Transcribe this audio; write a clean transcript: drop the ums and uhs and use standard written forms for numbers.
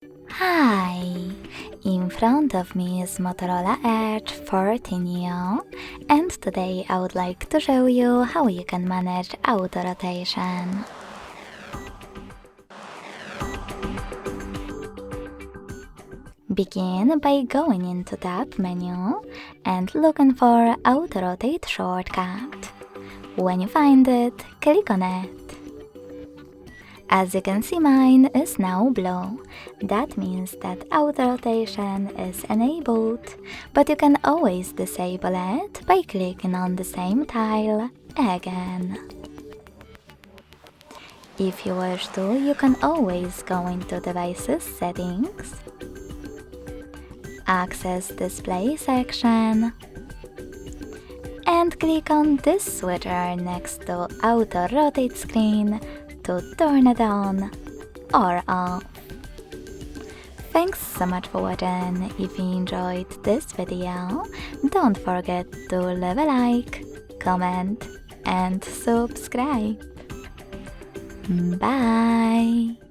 Hi! In front of me is Motorola Edge 14 Neo, and today I would like to show you how you can manage auto rotation. Begin by going into Tab menu and looking for Auto Rotate shortcut. When you find it, click on it. As you can see, mine is now blue. That means that auto rotation is enabled, but you can always disable it by clicking on the same tile again. If you wish to, you can always go into Devices Settings, Access Display section, and click on this switcher next to Auto Rotate Screen to turn it on or off. Thanks so much for watching. If you enjoyed this video, don't forget to leave a like, comment and subscribe. Bye!